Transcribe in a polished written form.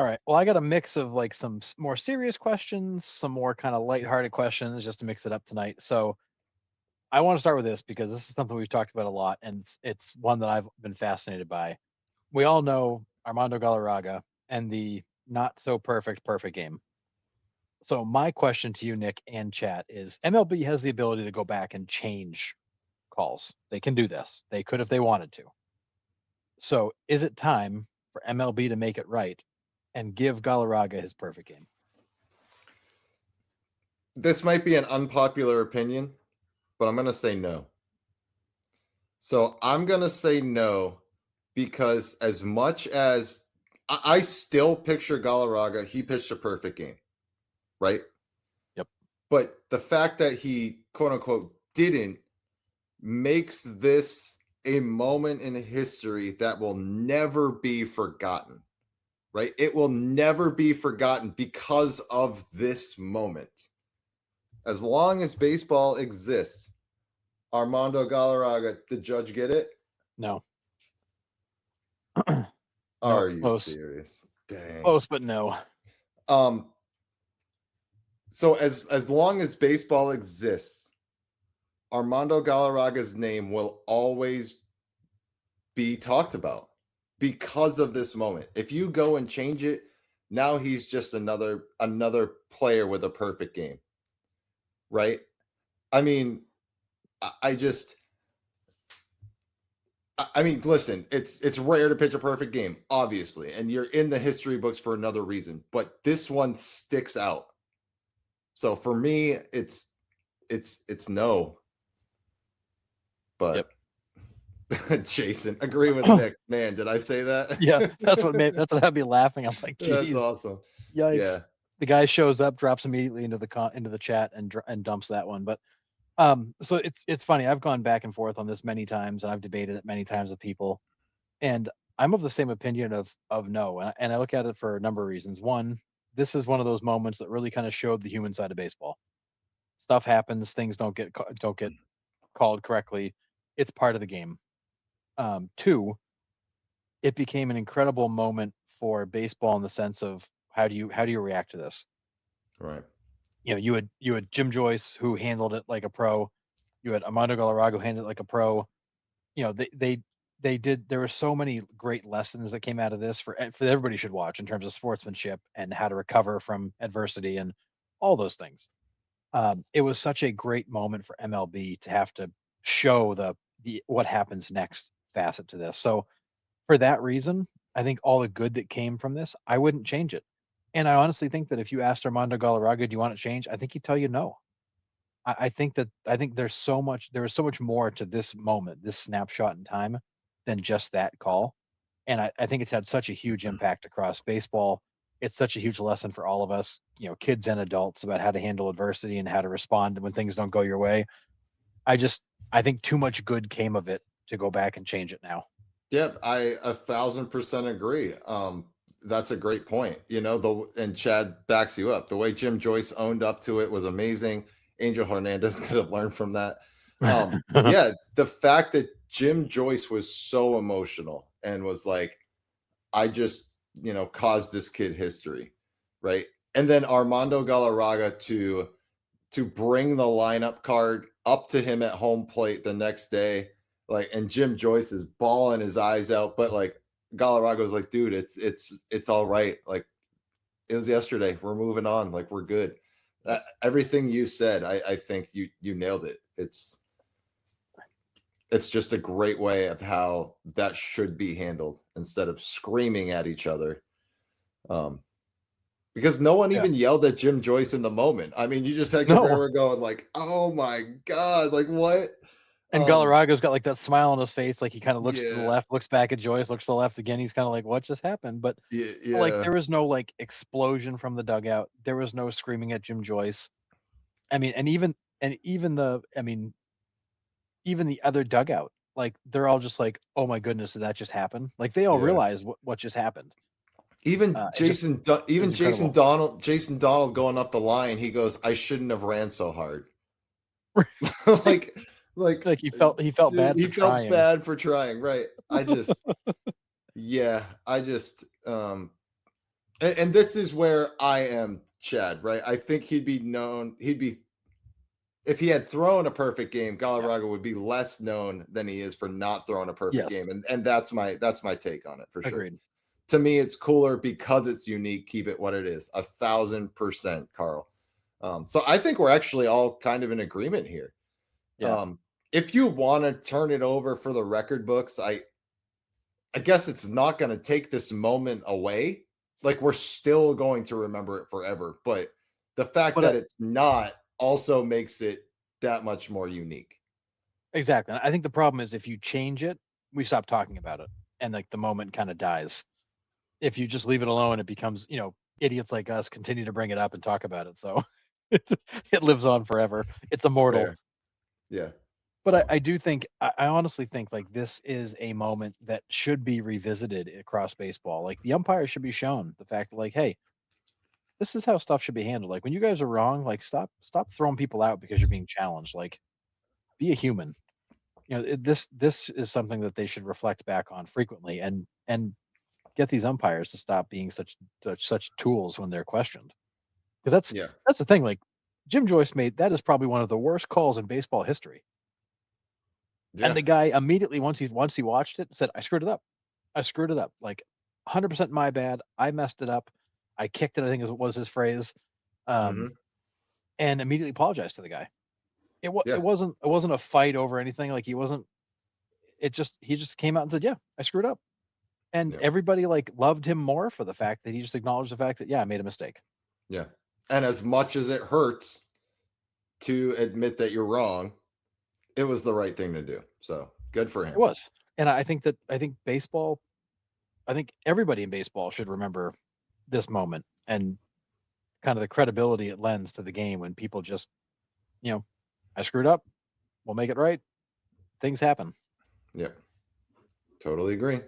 All right. Well, I got a mix of like some more serious questions, some more kind of lighthearted questions, just to mix it up tonight. So I want to start with this because this is something we've talked about a lot, and it's one that I've been fascinated by. We all know Armando Galarraga and the not so perfect game. So my question to you, Nick and chat, is MLB has the ability to go back and change calls. They can do this. They could if they wanted to. So is it time for MLB to make it right and give Galarraga his perfect game? This might be an unpopular opinion, but I'm going to say no. So I'm going to say no because as much as I still picture Galaraga, he pitched a perfect game, right? Yep. But the fact that he quote unquote didn't makes this a moment in history that will never be forgotten, right? It will never be forgotten because of this moment. As long as baseball exists, Armando Galarraga, the judge get it? No. No. Are you Close. serious? Dang. Close, but no. Um. So as long as baseball exists, Armando Galarraga's name will always be talked about because of this moment. If you go and change it, now he's just another player with a perfect game, right? I mean, I just I mean, listen, it's rare to pitch a perfect game, obviously, and you're in the history books for another reason, but this one sticks out. So for me, it's no. But yep. Jason, agree with Nick. Man, did I say that? Yeah, that's what had me laughing. I'm like, geez, that's awesome. Yikes. Yeah. The guy shows up, drops immediately into the chat and dumps that one. But so it's funny. I've gone back and forth on this many times, and I've debated it many times with people, and I'm of the same opinion of no. And I look at it for a number of reasons. One, this is one of those moments that really kind of showed the human side of baseball. Stuff happens, things don't get called correctly. It's part of the game. Two, it became an incredible moment for baseball in the sense of how do you react to this? Right. You know, you had Jim Joyce who handled it like a pro. You had Armando Galarraga who handled it like a pro. You know, they did. There were so many great lessons that came out of this for everybody should watch in terms of sportsmanship and how to recover from adversity and all those things. It was such a great moment for MLB to have to show the what happens next facet to this. So for that reason, I think all the good that came from this, I wouldn't change it. And I honestly think that if you asked Armando Galarraga, "Do you want it changed?" I think he'd tell you no. I think there was so much more to this moment, this snapshot in time, than just that call. And I think it's had such a huge impact across baseball. It's such a huge lesson for all of us, you know, kids and adults, about how to handle adversity and how to respond when things don't go your way. I just I think too much good came of it to go back and change it now. Yep, I 1,000% agree. That's a great point. You know, and Chad backs you up. The way Jim Joyce owned up to it was amazing. Angel Hernandez could have learned from that. Yeah, the fact that Jim Joyce was so emotional and was like, I just, you know, caused this kid history, right? And then Armando Galarraga to bring the lineup card up to him at home plate the next day, like, and Jim Joyce is bawling his eyes out, but like Galarraga was like, dude, it's all right. Like, it was yesterday. We're moving on. Like, we're good. Everything you said, I think you nailed it. It's just a great way of how that should be handled instead of screaming at each other. Because no one even yelled at Jim Joyce in the moment. I mean, you just had Guerrero going like, "Oh my god, like what?" And Galarraga's got like that smile on his face, like he kind of looks to the Yeah. left, looks back at Joyce, looks to the left again. He's kind of like, "What just happened?" But Yeah. like, there was no like explosion from the dugout. There was no screaming at Jim Joyce. I mean, even the other dugout, like they're all just like, "Oh my goodness, did that just happen?" Like they all Yeah. realize what just happened. Even Jason Jason Donald going up the line, he goes, "I shouldn't have ran so hard." like Like he felt dude, bad he for felt trying. bad for trying, right? I just yeah, And this is where I am Chad, right? I think he'd be if he had thrown a perfect game, Yeah. Galaraga would be less known than he is for not throwing a perfect Yes. game. And that's my take on it for sure. Agreed. To me, it's cooler because it's unique. Keep it what it is. 1,000%, Carl. So I think we're actually all kind of in agreement here. Yeah. Um, if you want to turn it over for the record books, I guess it's not going to take this moment away. Like we're still going to remember it forever, but the fact But that it's not also makes it that much more unique. exactly. I think the problem is if you change it, we stop talking about it, and like the moment kind of dies. If you just leave it alone, it becomes, idiots like us continue to bring it up and talk about it. So it, it lives on forever. It's immortal. Fair. Yeah. But I, So, I do think, I honestly think like this is a moment that should be revisited across baseball. Like the umpire should be shown the fact that like, hey, this is how stuff should be handled. Like when you guys are wrong, like stop throwing people out because you're being challenged. Like be a human. This is something that they should reflect back on frequently and get these umpires to stop being such tools when they're questioned. Because yeah. that's the thing. Like Jim Joyce made that is probably one of the worst calls in baseball history. And Yeah. the guy immediately once he watched it said, "I screwed it up. I screwed it up. Like 100% my bad. I messed it up. I kicked it." I think was his phrase. Um, Hmm. and immediately apologized to the guy. Yeah. It wasn't a fight over anything. Like he wasn't. He just came out and said, "Yeah, I screwed up." And Yeah. everybody like loved him more for the fact that he just acknowledged the fact that yeah, I made a mistake. Yeah. And as much as it hurts to admit that you're wrong, it was the right thing to do. So good for It him. was. And I think baseball, I think everybody in baseball should remember this moment and kind of the credibility it lends to the game when people just, you know, I screwed up, we'll make it right. Things happen. Yeah. Totally agree.